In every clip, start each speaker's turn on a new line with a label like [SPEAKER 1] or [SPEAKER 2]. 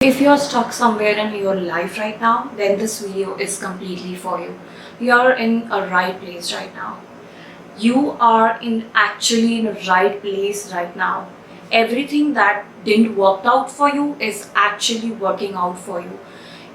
[SPEAKER 1] If you're stuck somewhere in your life right now, then this video is completely for you. You're in a right place right now. You are actually in the right place right now. Everything that didn't work out for you is actually working out for you.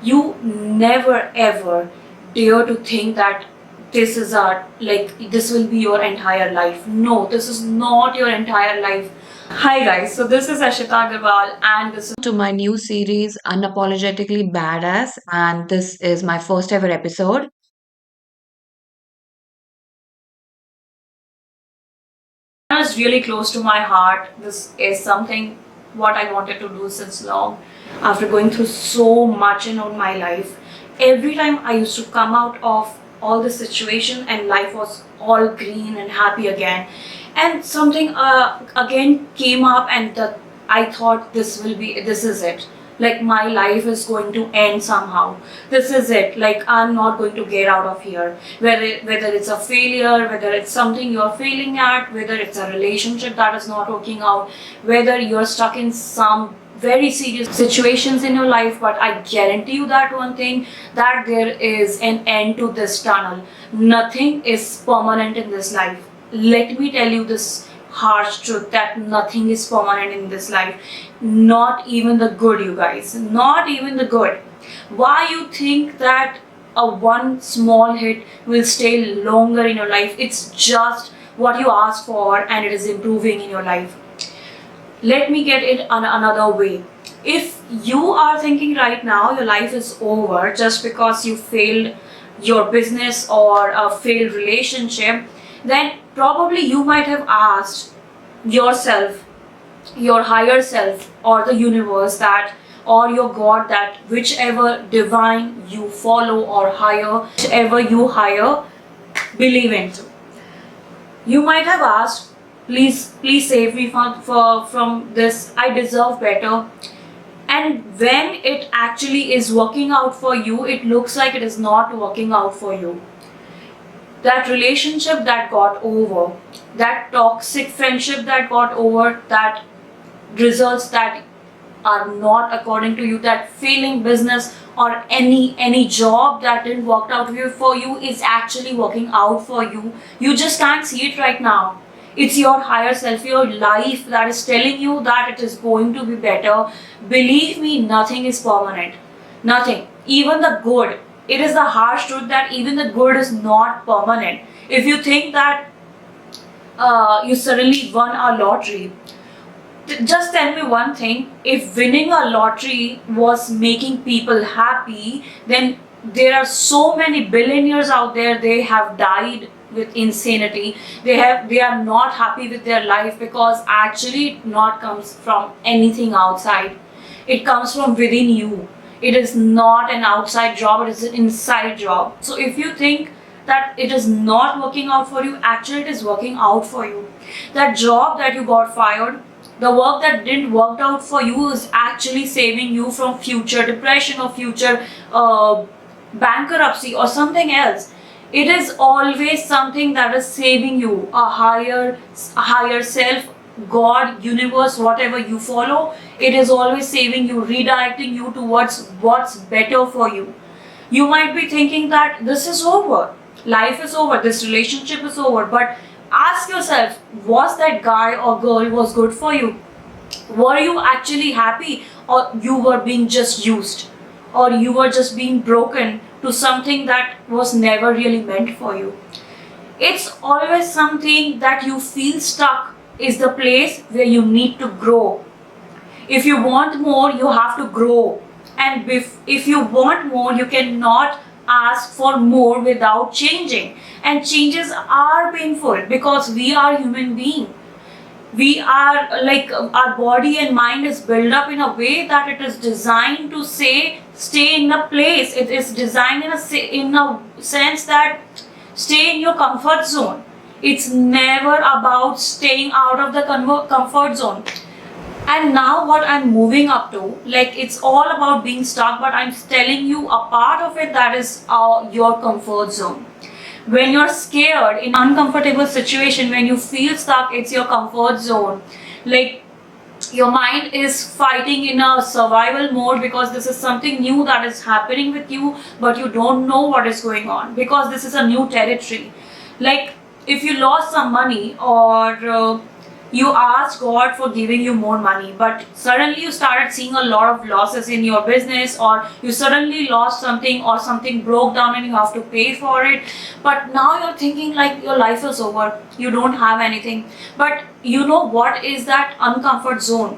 [SPEAKER 1] You never ever dare to think that this will be your entire life. No, this is not your entire life. Hi guys, so this is Ashita Agarwal and this is to my new series Unapologetically Badass, and this is my first ever episode. It's really close to my heart. This is something what I wanted to do since long. After going through so much in all my life, every time I used to come out of all the situation and life was all green and happy again, and something again came up, and I thought this is it. Like my life is going to end somehow. This is it. Like I'm not going to get out of here. Whether it's a failure, whether it's something you're failing at, whether it's a relationship that is not working out, whether you're stuck in some very serious situations in your life, but I guarantee you that one thing, that there is an end to this tunnel. Nothing is permanent in this life. Let me tell you this harsh truth, that nothing is permanent in this life. Not even the good, you guys. Not even the good. Why you think that a one small hit will stay longer in your life? It's just what you asked for and it is improving in your life. Let me get it another way. If you are thinking right now your life is over just because you failed your business or a failed relationship, then probably you might have asked yourself, your higher self, or the universe, that or your God, that whichever divine you follow or hire, whichever you hire, believe into. You might have asked, please save me from this. I deserve better. And when it actually is working out for you, it looks like it is not working out for you. That relationship that got over, that toxic friendship that got over, that results that are not according to you, that failing business or any job that didn't work out for you is actually working out for you. You just can't see it right now. It's your higher self, your life, that is telling you that it is going to be better. Believe me, nothing is permanent. Nothing. Even the good. It is the harsh truth that even the good is not permanent. If you think that you suddenly won a lottery, just tell me one thing. If winning a lottery was making people happy, then there are so many billionaires out there, they have died with insanity. They are not happy with their life, because actually it not comes from anything outside. It comes from within you. It is not an outside job, it is an inside job. So if you think that it is not working out for you, actually it is working out for you. That job that you got fired, the work that didn't work out for you, is actually saving you from future depression or future bankruptcy or something else. It is always something that is saving you. A higher self, God, universe, whatever you follow, it is always saving you, redirecting you towards what's better for you. You might be thinking that this is over, life is over, this relationship is over, but ask yourself, was that guy or girl was good for you? Were you actually happy, or you were being just used, or you were just being broken to something that was never really meant for you? It's always something that you feel stuck is the place where you need to grow. If you want more, you have to grow. And if you want more, you cannot ask for more without changing. And changes are painful, because we are human beings. We are like, our body and mind is built up in a way that it is designed to stay in a place. It is designed in a sense that stay in your comfort zone. It's never about staying out of the comfort zone. And now what I'm moving up to, like, it's all about being stuck, but I'm telling you a part of it, that is your comfort zone. When you're scared in uncomfortable situation, when you feel stuck, it's your comfort zone. Like, Your mind is fighting in a survival mode because this is something new that is happening with you, but you don't know what is going on because this is a new territory. Like if you lost some money, or you asked God for giving you more money, but suddenly you started seeing a lot of losses in your business, or you suddenly lost something, or something broke down and you have to pay for it. But now you're thinking like your life is over, you don't have anything. But you know what is that uncomfort zone?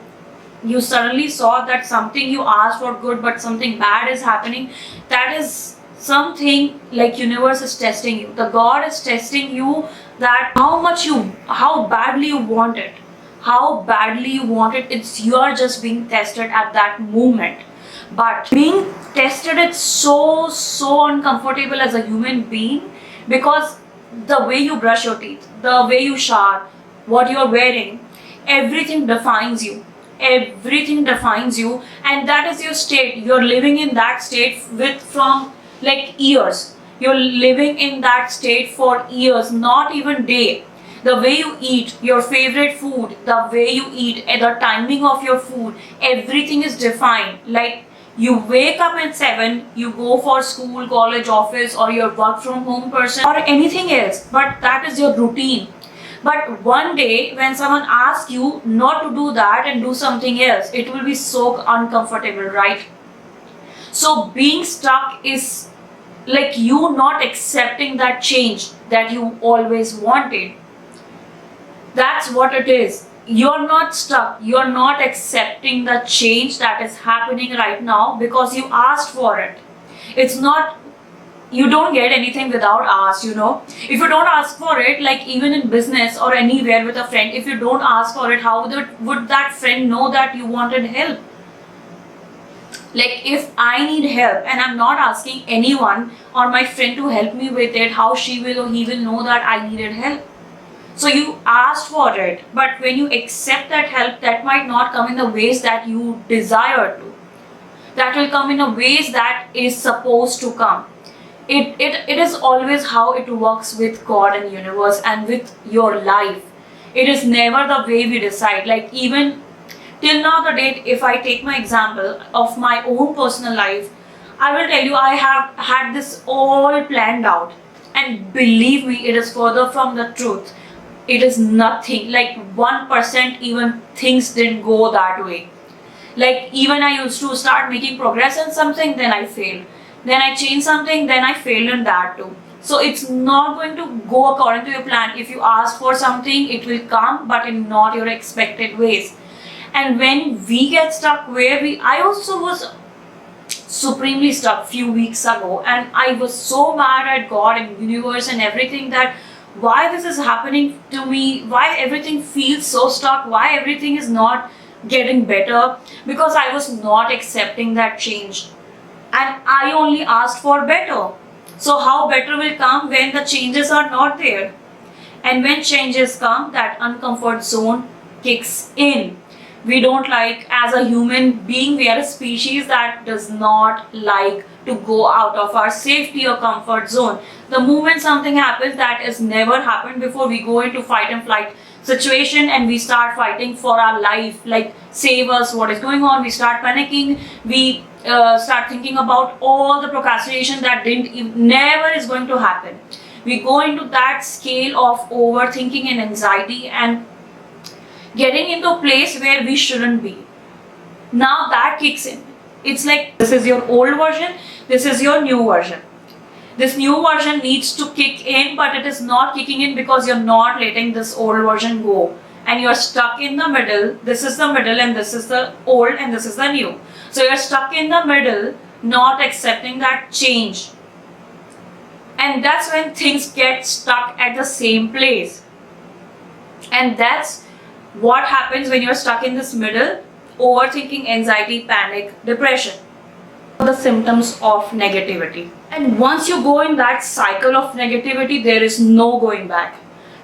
[SPEAKER 1] You suddenly saw that something you asked for good, but something bad is happening. That is something like universe is testing you. The God is testing you, that how badly you want it, how badly you want it. It's you are just being tested at that moment. But being tested, it's so uncomfortable as a human being, because the way you brush your teeth, the way you shower, what you're wearing, everything defines you. Everything defines you, and that is your state. You're living in that state with from like years. You're living in that state for years, not even day. The way you eat, your favorite food, the way you eat, and the timing of your food, everything is defined. Like you wake up at 7, you go for school, college, office, or your work from home person, or anything else, but that is your routine. But one day, when someone asks you not to do that and do something else, it will be so uncomfortable, right? So, being stuck is like you not accepting that change that you always wanted. That's what it is. You're not stuck. You're not accepting the change that is happening right now because you asked for it. It's not, you don't get anything without ask, if you don't ask for it, like even in business or anywhere with a friend, if you don't ask for it, how would that friend know that you wanted help? Like if I need help and I'm not asking anyone or my friend to help me with it, how she will or he will know that I needed help? So you asked for it, but when you accept that help, that might not come in the ways that you desire to. That will come in a ways that is supposed to come. It is always how it works with God and universe and with your life. It is never the way we decide. Like even till now the date, if I take my example of my own personal life, I will tell you I have had this all planned out, and believe me, it is further from the truth. It is nothing, like 1% even things didn't go that way. Like even I used to start making progress in something, then I failed. Then I changed something, then I failed in that too. So it's not going to go according to your plan. If you ask for something, it will come, but in not your expected ways. And when we get stuck I also was supremely stuck few weeks ago, and I was so mad at God and universe and everything, that why this is happening to me, why everything feels so stuck, why everything is not getting better, because I was not accepting that change. And I only asked for better. So how better will come when the changes are not there? And when changes come, that uncomfort zone kicks in. We don't like, as a human being, we are a species that does not like to go out of our safety or comfort zone. The moment something happens that has never happened before, we go into fight and flight situation and we start fighting for our life, like save us, what is going on. We start panicking, we start thinking about all the procrastination that never is going to happen. We go into that scale of overthinking and anxiety and getting into a place where we shouldn't be. Now that kicks in. It's like this is your old version, this is your new version. This new version needs to kick in, but it is not kicking in because you're not letting this old version go. And you're stuck in the middle. This is the middle, and this is the old, and this is the new. So you're stuck in the middle, not accepting that change. And that's when things get stuck at the same place. And that's what happens when you're stuck in this middle: overthinking, anxiety, panic, depression. The symptoms of negativity. And once you go in that cycle of negativity, there is no going back.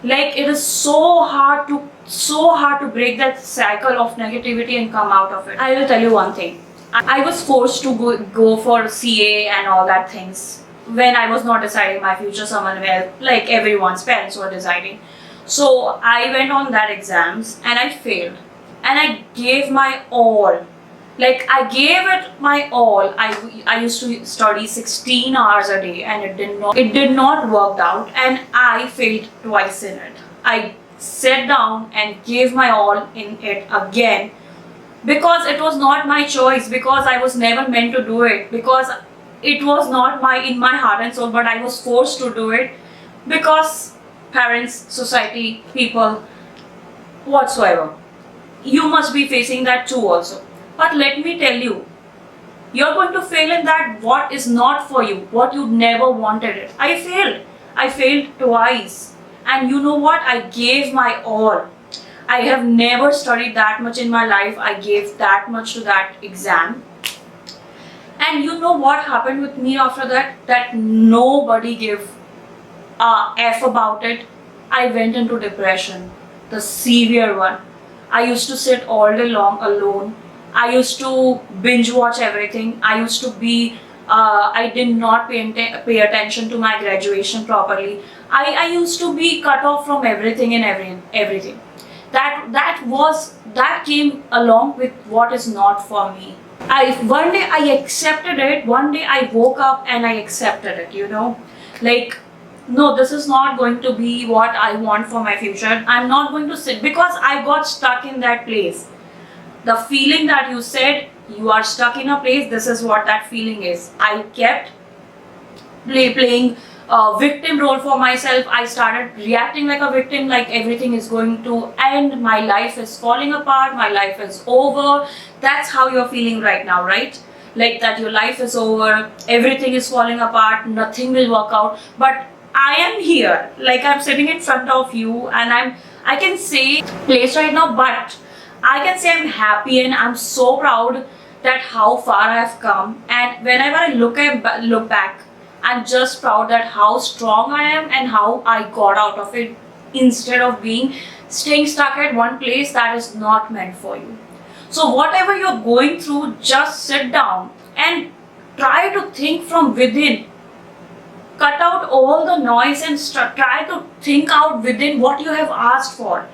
[SPEAKER 1] Like it is so hard to break that cycle of negativity and come out of it. I will tell you one thing. I was forced to go for CA and all that things when I was not deciding my future. Someone else, like everyone's parents were deciding. So I went on that exams and I failed. and I gave my all. Like I gave it my all. I used to study 16 hours a day, and it did not work out, and I failed twice in it. I sat down and gave my all in it again, because it was not my choice, because I was never meant to do it, because it was not my in my heart and soul, but I was forced to do it because parents, society, people, whatsoever. You must be facing that too also. But let me tell you, you're going to fail in that what is not for you, what you never wanted it. I failed. I failed twice. And you know what? I gave my all. I have never studied that much in my life. I gave that much to that exam. And you know what happened with me after that? That nobody gave a F about it. I went into depression, the severe one. I used to sit all day long alone. I used to binge watch everything. I did not pay attention to my graduation properly. I used to be cut off from everything and everything. That came along with what is not for me. One day I accepted it. One day I woke up and I accepted it. Like, no, this is not going to be what I want for my future. I'm not going to sit, because I got stuck in that place. The feeling that you said, you are stuck in a place, this is what that feeling is. I kept playing a victim role for myself. I started reacting like a victim, like everything is going to end, my life is falling apart, my life is over. That's how you're feeling right now, right? Like that your life is over, everything is falling apart, nothing will work out. But I am here, like I'm sitting in front of you, and I can say place right now, but I can say I'm happy and I'm so proud that how far I've come. And whenever I look back, I'm just proud that how strong I am and how I got out of it, instead of staying stuck at one place that is not meant for you. So whatever you're going through, just sit down and try to think from within. Cut out all the noise and try to think out within what you have asked for.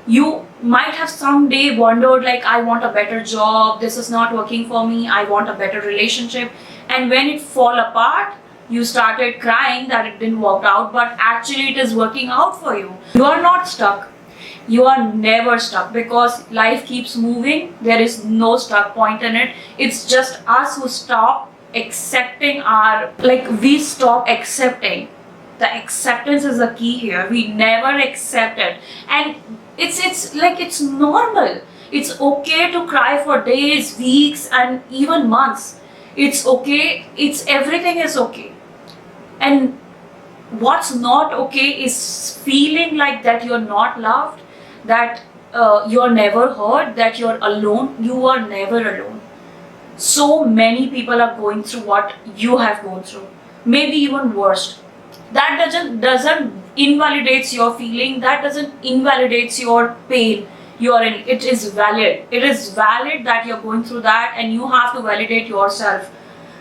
[SPEAKER 1] You might have someday wondered, like, I want a better job, this is not working for me, I want a better relationship. And when it fall apart, you started crying that it didn't work out, but actually it is working out for you. You are not stuck. You are never stuck, because life keeps moving. There is no stuck point in it. It's just us who stop accepting we stop accepting. The acceptance is the key here. We never accept it. And it's normal. It's okay to cry for days, weeks, and even months. It's okay. Everything is okay. And what's not okay is feeling like that you're not loved, that you're never heard, that you're alone. You are never alone. So many people are going through what you have gone through, maybe even worse. That doesn't invalidates your feeling. That doesn't invalidates your pain. It is valid. It is valid that you're going through that, and you have to validate yourself.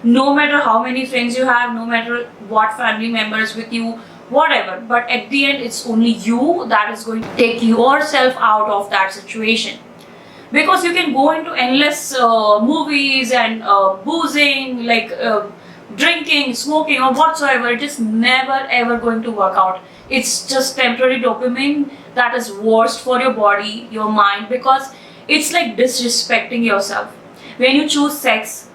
[SPEAKER 1] No matter how many friends you have, no matter what family members with you, whatever. But at the end, it's only you that is going to take yourself out of that situation. Because you can go into endless movies and boozing, drinking, smoking, or whatsoever. It is never ever going to work out. It's just temporary dopamine that is worst for your body, your mind, because it's like disrespecting yourself. When you choose sex,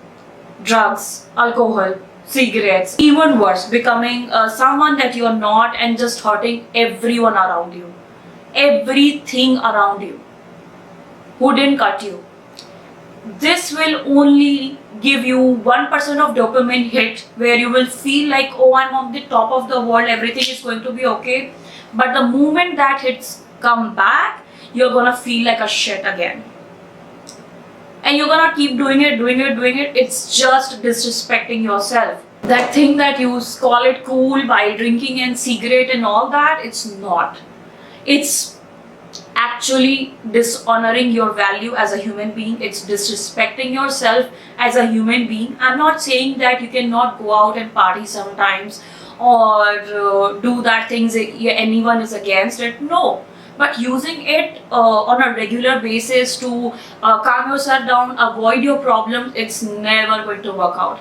[SPEAKER 1] drugs, alcohol, cigarettes, even worse, becoming someone that you are not, and just hurting everyone around you, everything around you who didn't cut you. This will only give you 1% of dopamine hit, where you will feel like, oh, I'm on the top of the world, everything is going to be okay. But the moment that hits come back, you're gonna feel like a shit again. And you're gonna keep doing it. It's just disrespecting yourself. That thing that you call it cool by drinking and cigarette and all that, it's not. It's actually dishonoring your value as a human being. It's disrespecting yourself as a human being. I'm not saying that you cannot go out and party sometimes, or do that things anyone is against it. No. But using it on a regular basis to calm yourself down, avoid your problems, it's never going to work out.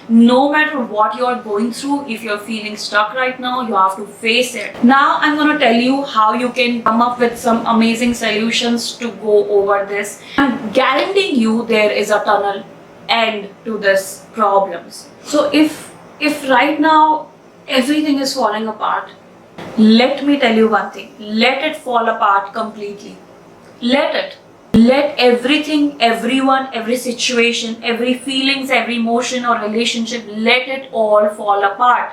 [SPEAKER 1] No matter what you're going through, if you're feeling stuck right now, you have to face it. Now I'm going to tell you how you can come up with some amazing solutions to go over this. I'm guaranteeing you there is a tunnel end to this problems. So if right now everything is falling apart, let me tell you one thing. Let it fall apart completely. Let it. Let everything, everyone, every situation, every feelings, every emotion or relationship, let it all fall apart.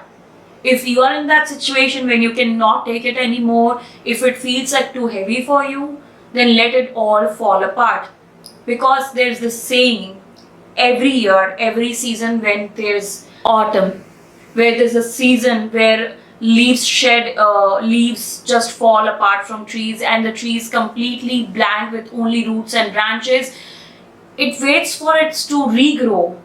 [SPEAKER 1] If you are in that situation when you cannot take it anymore, if it feels like too heavy for you, then let it all fall apart. Because there's this saying, every year, every season when there's autumn, where there's a season where leaves just fall apart from trees and the trees completely blank with only roots and branches. It waits for it to regrow,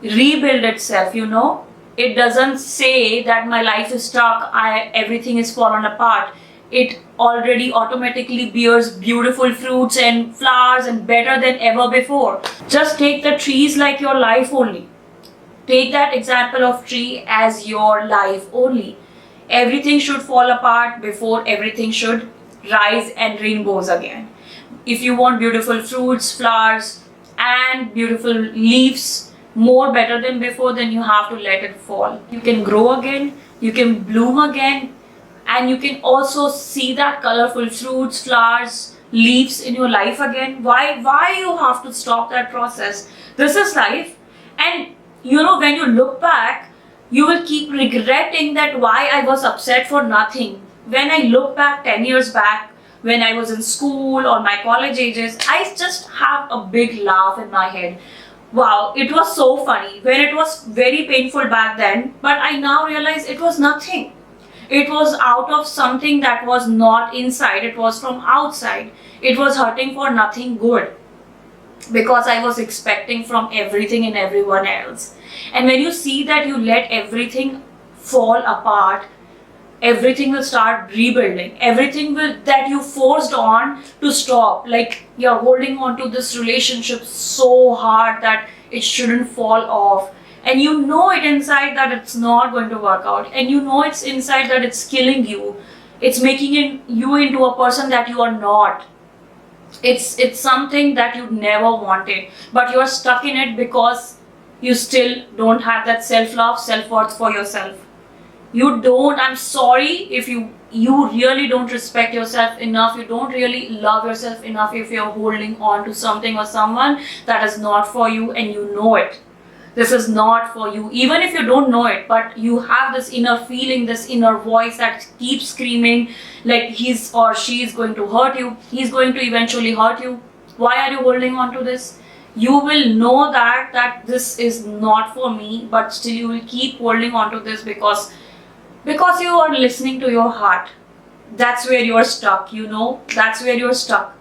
[SPEAKER 1] rebuild itself, It doesn't say that my life is stuck, everything is fallen apart. It already automatically bears beautiful fruits and flowers and better than ever before. Just take the trees like your life only. Take that example of tree as your life only. Everything should fall apart before everything should rise and rainbows again. If you want beautiful fruits, flowers, and beautiful leaves more better than before, then you have to let it fall. You can grow again, you can bloom again, and you can also see that colorful fruits, flowers, leaves in your life again. Why you have to stop that process? This is life. And when you look back, you will keep regretting that why I was upset for nothing. When I look back 10 years back, when I was in school or my college ages, I just have a big laugh in my head. Wow, it was so funny when it was very painful back then, but I now realize it was nothing. It was out of something that was not inside, it was from outside. It was hurting for nothing good, because I was expecting from everything and everyone else. And when you see that you let everything fall apart, everything will start rebuilding. Everything that you forced on to stop, like you're holding on to this relationship so hard that it shouldn't fall off. And you know it inside that it's not going to work out. And you know it's inside that it's killing you. It's making you into a person that you are not. It's something that you never wanted, but you're stuck in it because you still don't have that self-love, self-worth for yourself. You don't. I'm sorry if you really don't respect yourself enough. You don't really love yourself enough if you're holding on to something or someone that is not for you and you know it. This is not for you, even if you don't know it, but you have this inner feeling, this inner voice that keeps screaming like he's or she is going to hurt you, he's going to eventually hurt you. Why are you holding on to this? You will know that this is not for me, but still you will keep holding on to this because you are listening to your heart. That's where you're stuck, that's where you're stuck.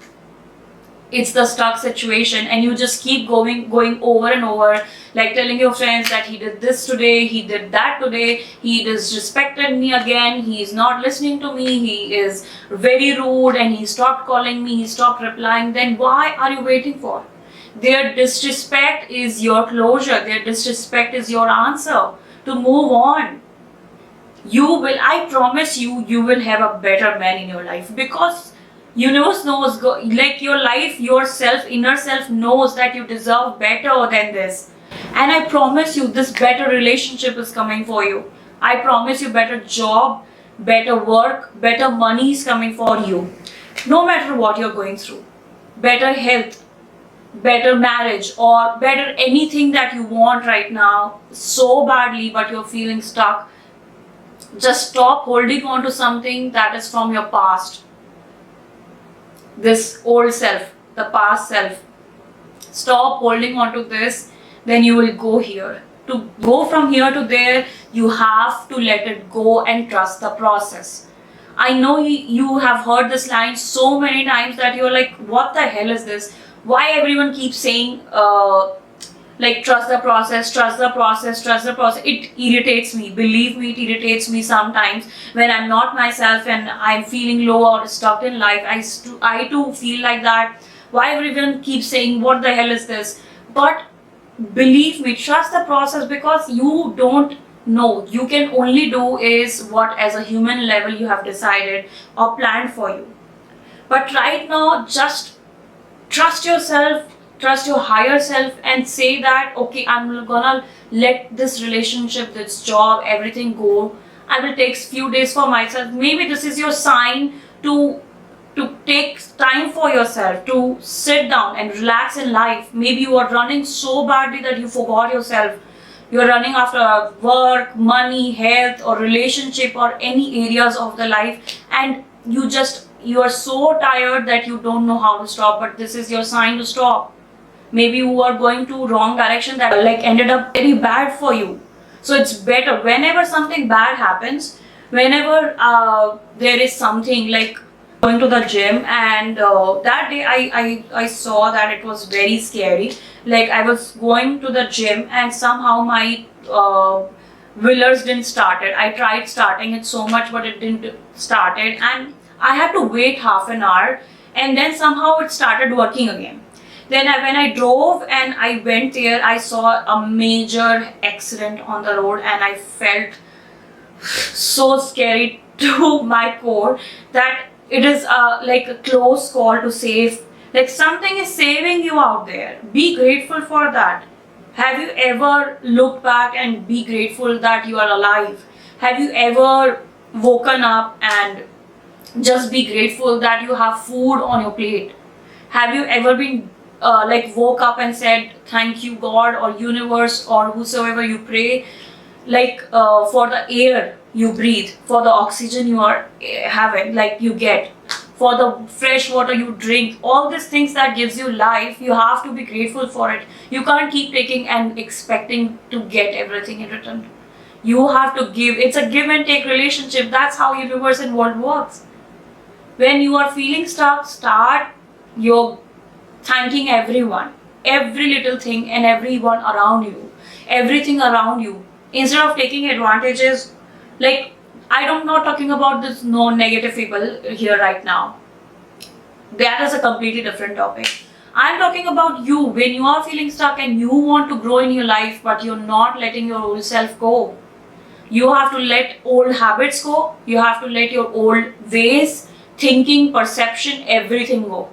[SPEAKER 1] It's the stuck situation, and you just keep going over and over, like telling your friends that he did this today, he did that today, he disrespected me again, he is not listening to me, he is very rude, and he stopped calling me, he stopped replying. Then why are you waiting for? Their disrespect is your closure, their disrespect is your answer to move on. I promise you will have a better man in your life, because universe knows, like your life, yourself, inner self knows that you deserve better than this. And I promise you this better relationship is coming for you. I promise you better job, better work, better money is coming for you. No matter what you're going through. Better health, better marriage, or better anything that you want right now so badly but you're feeling stuck. Just stop holding on to something that is from your past. This old self, the past self. Stop holding on to this, then you will go here. To go from here to there, you have to let it go and trust the process. I know you have heard this line so many times that you're like, what the hell is this? Why everyone keeps saying Like, trust the process, trust the process, trust the process. It irritates me. Believe me, it irritates me sometimes when I'm not myself and I'm feeling low or stuck in life. I too feel like that. Why everyone keeps saying, what the hell is this? But believe me, trust the process, because you don't know. You can only do is what as a human level you have decided or planned for you. But right now, just trust yourself, trust your higher self, and say that, okay, I'm gonna let this relationship, this job, everything go. I will take few days for myself. Maybe this is your sign to take time for yourself, to sit down and relax in life. Maybe you are running so badly that you forgot yourself. You're running after work, money, health, or relationship, or any areas of the life, and you are so tired that you don't know how to stop. But this is your sign to stop. Maybe you are going to wrong direction that like ended up very bad for you. So it's better whenever something bad happens, whenever there is something like going to the gym, and that day I saw that it was very scary. Like, I was going to the gym and somehow my wheelers didn't start it. I tried starting it so much, but it didn't start it, and I had to wait half an hour, and then somehow it started working again. Then when I drove and I went there, I saw a major accident on the road, and I felt so scary to my core that it is like a close call to save. Like, something is saving you out there. Be grateful for that. Have you ever looked back and be grateful that you are alive? Have you ever woken up and just be grateful that you have food on your plate? Have you ever been like woke up and said thank you God or universe or whosoever you pray, like for the air you breathe, for the oxygen you are having, like you get, for the fresh water you drink, all these things that gives you life, you have to be grateful for it. You can't keep taking and expecting to get everything in return. You have to give. It's a give and take relationship. That's how universe and world works. When you are feeling stuck, start your thanking everyone, every little thing and everyone around you, everything around you, instead of taking advantages. Like, I'm not talking about this no negative people here right now. That is a completely different topic. I'm talking about you when you are feeling stuck and you want to grow in your life, but you're not letting your old self go. You have to let old habits go. You have to let your old ways, thinking, perception, everything go.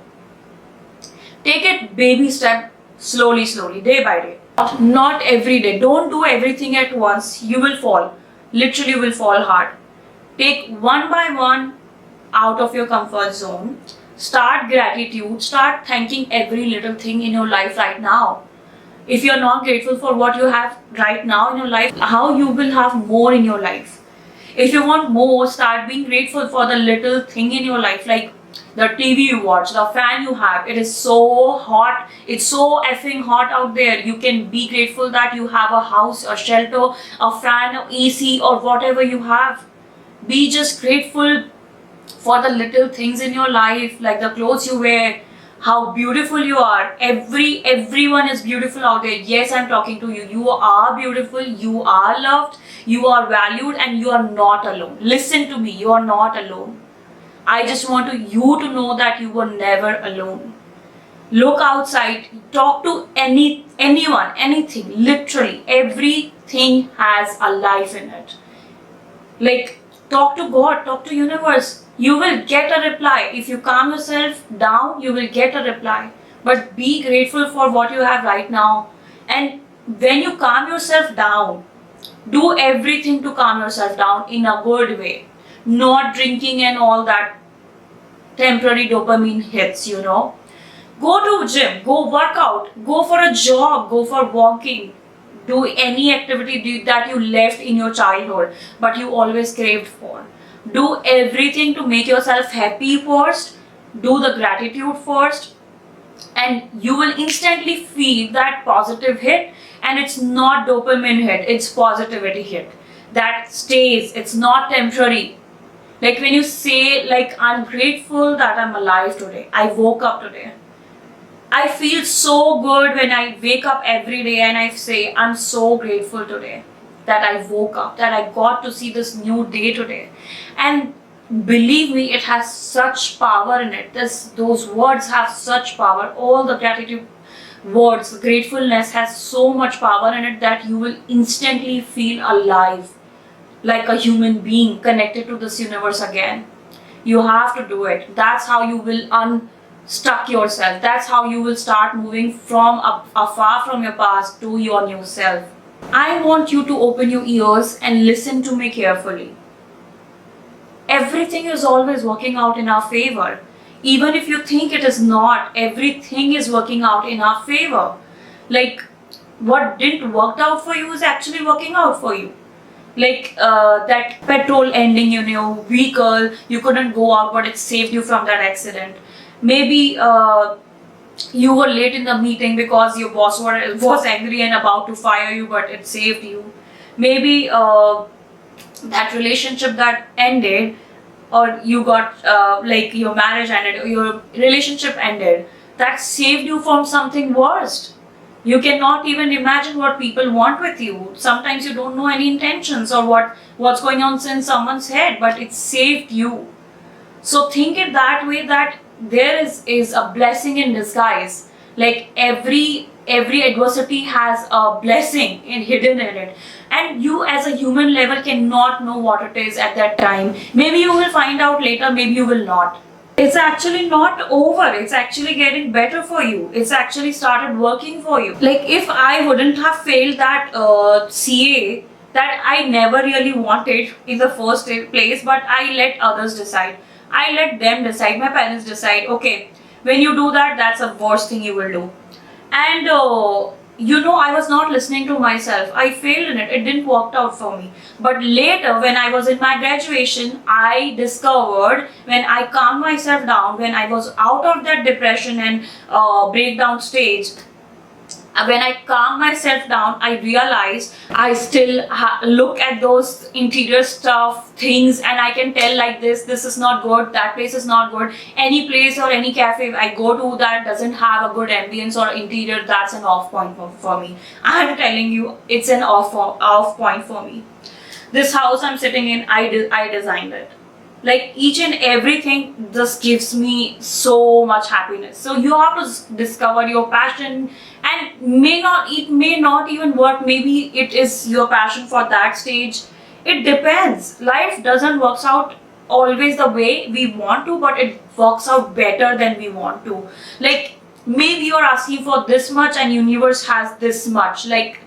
[SPEAKER 1] Take it baby step, slowly, day by day. Not every day. Don't do everything at once. You will fall. Literally, you will fall hard. Take one by one out of your comfort zone. Start gratitude. Start thanking every little thing in your life right now. If you're not grateful for what you have right now in your life, how you will have more in your life? If you want more, start being grateful for the little thing in your life, like the TV you watch, the fan you have. It is so hot. It's so effing hot out there. You can be grateful that you have a house, a shelter, a fan, a AC, or whatever you have. Be just grateful for the little things in your life, like the clothes you wear, how beautiful you are. Everyone is beautiful out there. Yes, I'm talking to you. You are beautiful, you are loved, you are valued, and you are not alone. Listen to me, you are not alone. I just want you to know that you were never alone. Look outside, talk to anyone, anything. Literally everything has a life in it. Like, talk to God, talk to universe. You will get a reply. If you calm yourself down, you will get a reply. But be grateful for what you have right now. And when you calm yourself down, do everything to calm yourself down in a good way. Not drinking and all that temporary dopamine hits, Go to gym, go work out, go for a jog, go for walking. Do any activity that you left in your childhood but you always craved for. Do everything to make yourself happy first. Do the gratitude first, and you will instantly feel that positive hit. And it's not dopamine hit, it's positivity hit that stays. It's not temporary. Like when you say, like, I'm grateful that I'm alive today, I woke up today, I feel so good when I wake up every day and I say, I'm so grateful today that I woke up, that I got to see this new day today. And believe me, it has such power in it. Those words have such power. All the gratitude words, gratefulness has so much power in it that you will instantly feel alive, like a human being connected to this universe again. You have to do it. That's how you will unstuck yourself. That's how you will start moving from afar from your past to your new self. I want you to open your ears and listen to me carefully. Everything is always working out in our favor. Even if you think it is not, everything is working out in our favor. Like, what didn't work out for you is actually working out for you. Like that petrol ending in your vehicle, you couldn't go out, but it saved you from that accident. Maybe you were late in the meeting because your boss was angry and about to fire you, but it saved you. Maybe that relationship that ended, or you got like your marriage ended, or your relationship ended, that saved you from something worse. You cannot even imagine what people want with you. Sometimes you don't know any intentions or what's going on in someone's head, but it saved you. So think it that way, that there is a blessing in disguise. Like every adversity has a blessing hidden in it, and you as a human level cannot know what it is at that time. Maybe you will find out later, maybe you will not. It's actually not over. It's actually getting better for you. It's actually started working for you. Like if I wouldn't have failed that CA that I never really wanted in the first place, but I let others decide. I let them decide. My parents decide. Okay, when you do that, that's the worst thing you will do. And I was not listening to myself. I failed in it. It didn't work out for me. But later, when I was in my graduation, I discovered, when I calmed myself down, when I was out of that depression and breakdown stage, when I calm myself down, I realize I still look at those interior stuff, things, and I can tell like this is not good, that place is not good. Any place or any cafe I go to that doesn't have a good ambience or interior, that's an off point for me. I'm telling you, it's an off point for me. This house I'm sitting in, I designed it. Like each and everything just gives me so much happiness. So you have to discover your passion, and it may not even work. Maybe it is your passion for that stage. It depends. Life doesn't work out always the way we want to, but it works out better than we want to. Like maybe you're asking for this much and universe has this much. Like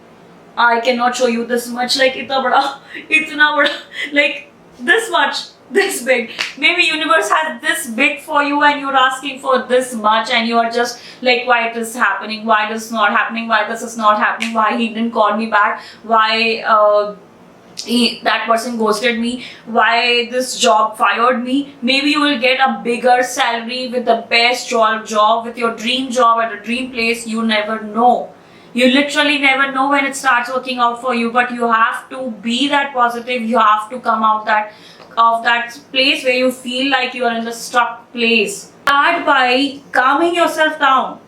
[SPEAKER 1] I cannot show you this much. Like itna bada, like this much, this big. Maybe universe has this big for you and you're asking for this much, and you're just like, why this is happening, why this is not happening, why this is not happening, why he didn't call me back, why that person ghosted me, why this job fired me. Maybe you will get a bigger salary with the best job, with your dream job at a dream place. You never know. You literally never know when it starts working out for you, but you have to be that positive. You have to come out of that place where you feel like you are in the stuck place. Start by calming yourself down.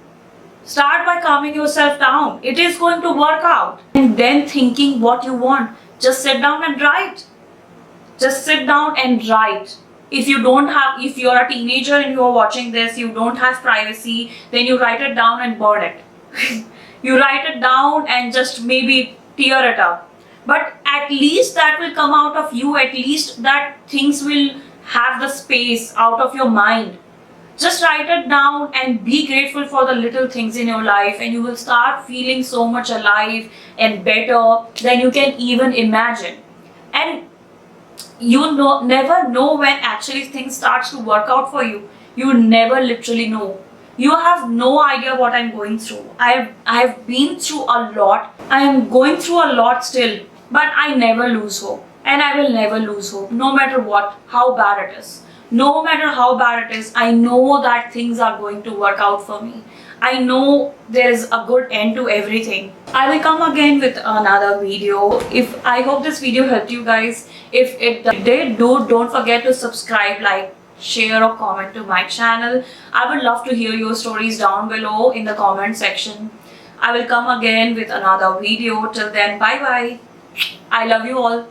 [SPEAKER 1] Start by calming yourself down. It is going to work out. And then thinking what you want. Just sit down and write. Just sit down and write. If you're a teenager and you're watching this, you don't have privacy, then you write it down and burn it. You write it down and just maybe tear it up. But at least that will come out of you. At least that things will have the space out of your mind. Just write it down and be grateful for the little things in your life, and you will start feeling so much alive and better than you can even imagine. And never know when actually things starts to work out for you. You never literally know. You have no idea what I'm going through. I have been through a lot. I am going through a lot still, but I never lose hope, and I will never lose hope, no matter how bad it is. No matter how bad it is, I know that things are going to work out for me. I know there is a good end to everything. I will come again with another video. I hope this video helped you guys. If it did, don't forget to subscribe, like, share or comment to my channel. I would love to hear your stories down below in the comment section. I will come again with another video. Till then, bye bye. I love you all.